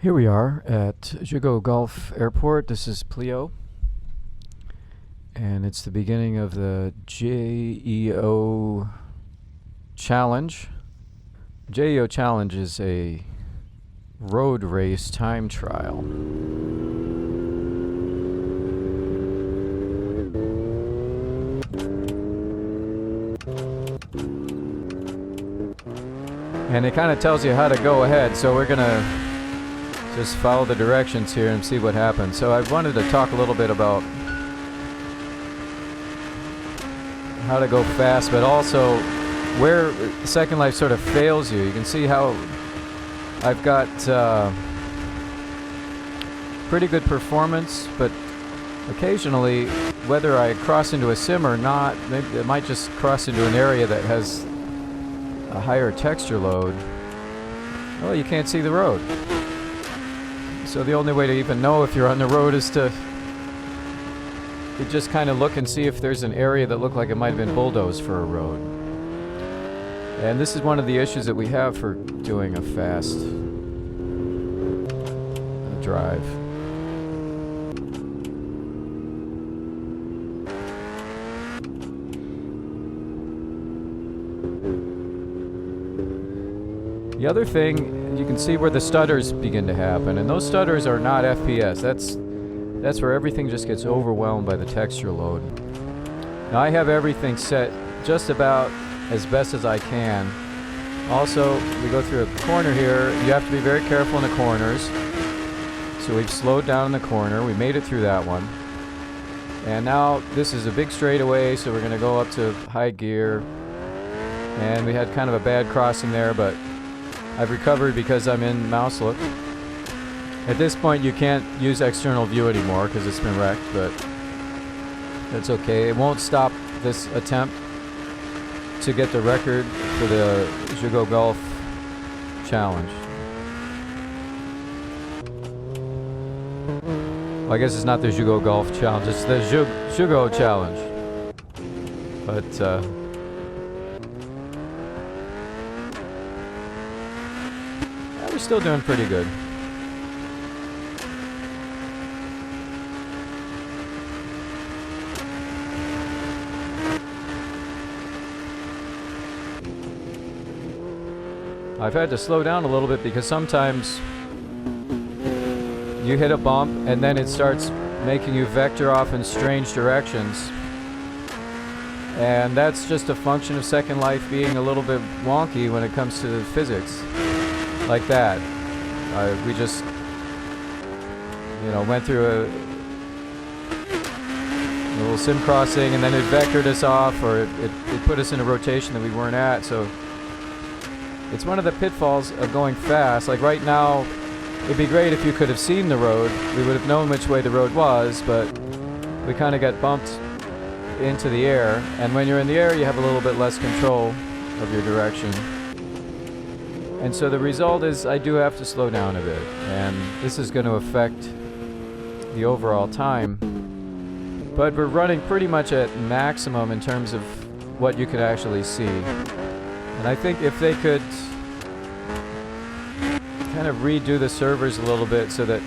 Here we are at Jeogeot Golf Airport. This is Pleo, and it's the beginning of the JGA Challenge. JGA Challenge is a road race time trial. And it kind of tells you how to go ahead, so we're gonna just follow the directions here and see what happens. So I wanted to talk a little bit about how to go fast, but also where Second Life sort of fails you. You can see how I've got pretty good performance, but occasionally, whether I cross into a sim or not, maybe I might just cross into an area that has a higher texture load. Well, you can't see the road. So the only way to even know if you're on the road is to just kind of look and see if there's an area that looked like it might have been bulldozed for a road. And this is one of the issues that we have for doing a fast drive. The other thing, you can see where the stutters begin to happen, and those stutters are not FPS. That's where everything just gets overwhelmed by the texture load. Now I have everything set just about as best as I can. Also, we go through a corner here. You have to be very careful in the corners. So we've slowed down in the corner. We made it through that one. And now this is a big straightaway, so we're going to go up to high gear. And we had kind of a bad crossing there, but I've recovered because I'm in mouse look. At this point you can't use external view anymore because it's been wrecked, but that's okay. It won't stop this attempt to get the record for the Jeogeot Golf Challenge. Well, I guess it's not the Jeogeot Golf Challenge, it's the Jeogeot Challenge. But we're still doing pretty good. I've had to slow down a little bit because sometimes you hit a bump and then it starts making you vector off in strange directions. And that's just a function of Second Life being a little bit wonky when it comes to the physics. Like that. We just, went through a little sim crossing and then it vectored us off, or it put us in a rotation that we weren't at. So it's one of the pitfalls of going fast. Like right now, it'd be great if you could have seen the road. We would have known which way the road was, but we kind of got bumped into the air. And when you're in the air, you have a little bit less control of your direction. And so the result is I do have to slow down a bit, and this is going to affect the overall time. But we're running pretty much at maximum in terms of what you could actually see. And I think if they could kind of redo the servers a little bit so that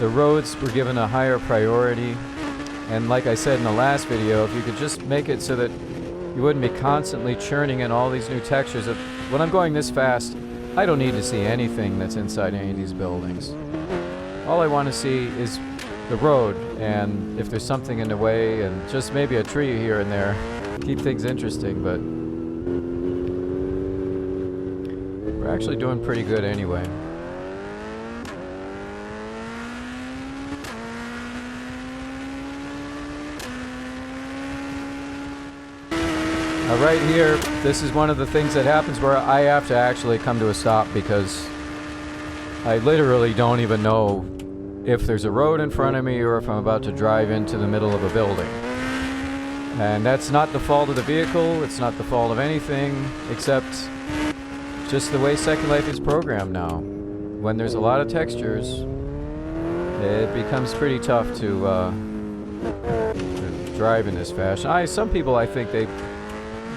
the roads were given a higher priority, and like I said in the last video, if you could just make it so that you wouldn't be constantly churning in all these new textures. When I'm going this fast, I don't need to see anything that's inside any of these buildings. All I want to see is the road, and if there's something in the way, and just maybe a tree here and there. Keep things interesting, but we're actually doing pretty good anyway. Right here, this is one of the things that happens where I have to actually come to a stop because I literally don't even know if there's a road in front of me or if I'm about to drive into the middle of a building. And that's not the fault of the vehicle, it's not the fault of anything, except just the way Second Life is programmed now. When there's a lot of textures, it becomes pretty tough to drive in this fashion. Some people, I think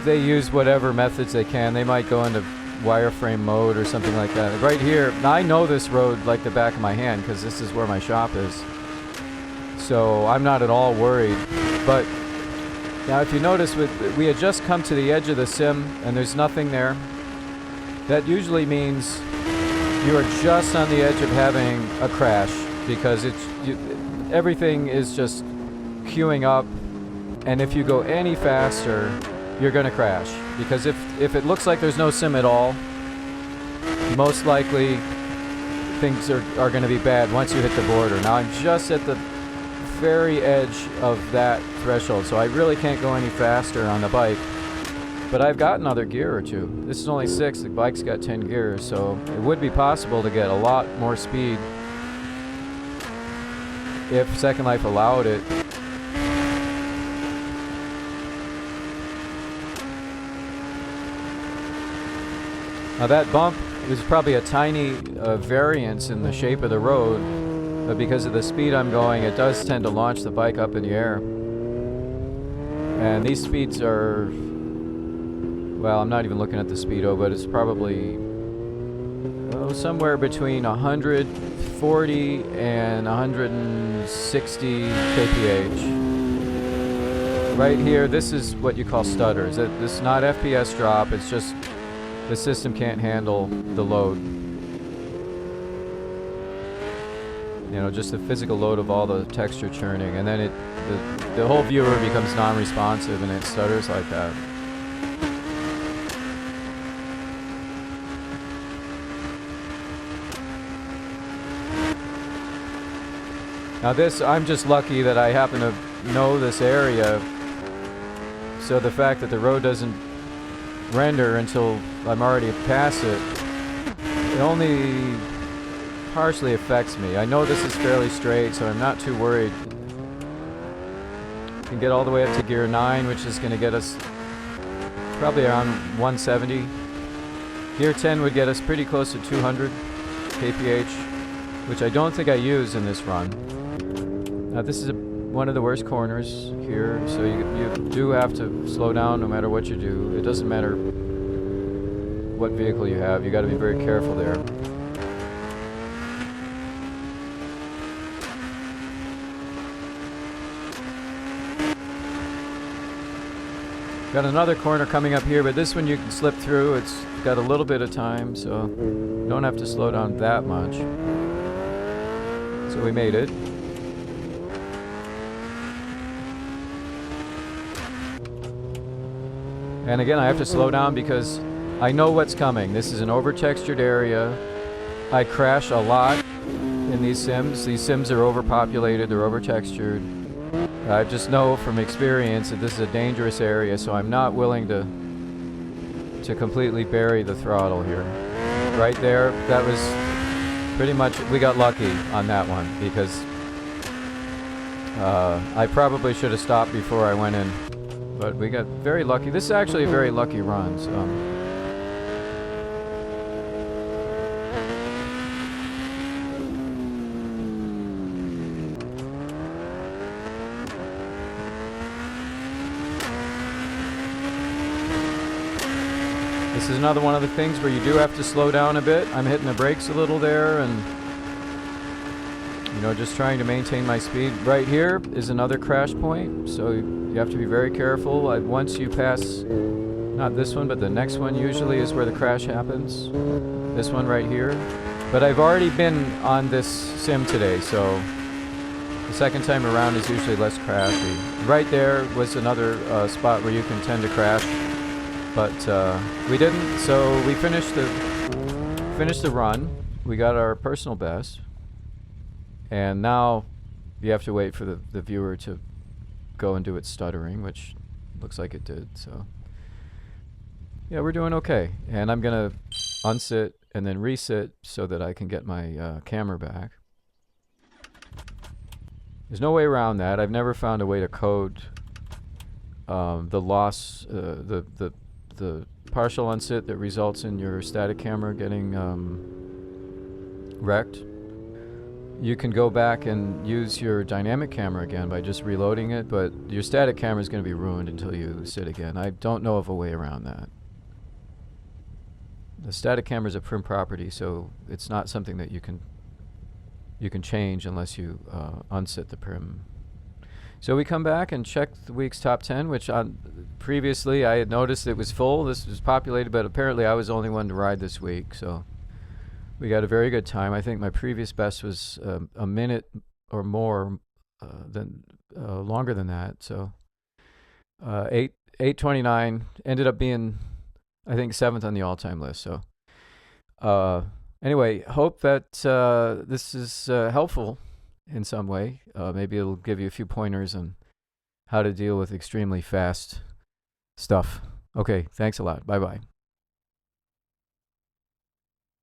they use whatever methods they can. They might go into wireframe mode or something like that. Right here, now I know this road like the back of my hand because this is where my shop is. So I'm not at all worried. But now if you notice, we had just come to the edge of the sim and there's nothing there. That usually means you are just on the edge of having a crash because everything is just queuing up, and if you go any faster, you're going to crash. Because if it looks like there's no sim at all, most likely things are going to be bad once you hit the border. Now I'm just at the very edge of that threshold, so I really can't go any faster on the bike. But I've got another gear or two. This is only 6, the bike's got 10 gears, so it would be possible to get a lot more speed if Second Life allowed it. Now that bump is probably a tiny variance in the shape of the road, but because of the speed I'm going, it does tend to launch the bike up in the air. And these speeds are, well, I'm not even looking at the speedo, but it's probably somewhere between 140 and 160 kph. Right here, this is what you call stutters. This is not FPS drop, it's just the system can't handle the load. You know, just the physical load of all the texture churning, and then the whole viewer becomes non-responsive and it stutters like that. Now this, I'm just lucky that I happen to know this area, so the fact that the road doesn't render until I'm already past it, it only partially affects me. I know this is fairly straight, so I'm not too worried. Can get all the way up to gear 9, which is going to get us probably around 170. Gear 10 would get us pretty close to 200 kph, which I don't think I use in this run. Now this is one of the worst corners here, so you do have to slow down no matter what you do. It doesn't matter what vehicle you have, you got to be very careful there. Got another corner coming up here, but this one you can slip through. It's got a little bit of time, so you don't have to slow down that much. So we made it. And again, I have to slow down because I know what's coming. This is an over-textured area. I crash a lot in these sims. These sims are overpopulated, they're over-textured. I just know from experience that this is a dangerous area, so I'm not willing to completely bury the throttle here. Right there, that was pretty much, we got lucky on that one because I probably should have stopped before I went in. But we got very lucky. This is actually a very lucky run. So. This is another one of the things where you do have to slow down a bit. I'm hitting the brakes a little there and, you know, just trying to maintain my speed. Right here is another crash point, so you have to be very careful. Once you pass, not this one, but the next one usually is where the crash happens. This one right here. But I've already been on this sim today, so the second time around is usually less crashy. Right there was another spot where you can tend to crash, but we didn't. So we finished the run. We got our personal best, and now you have to wait for the viewer to go and do its stuttering, which looks like it did. So yeah, we're doing okay, and I'm gonna unsit and then resit so that I can get my camera back. There's no way around that. I've never found a way to code the loss, the partial unsit that results in your static camera getting wrecked. You can go back and use your dynamic camera again by just reloading it, but your static camera is going to be ruined until you sit again. I don't know of a way around that. The static camera is a Prim property, so it's not something that you can change unless you unset the Prim. So we come back and check the week's top 10, which previously I had noticed it was full. This was populated, but apparently I was the only one to ride this week. So we got a very good time. I think my previous best was a minute or more longer than that. So 8:29 ended up being, I think, 7th on the all-time list. So anyway, hope that this is helpful in some way. Maybe it'll give you a few pointers on how to deal with extremely fast stuff. Okay, thanks a lot. Bye-bye.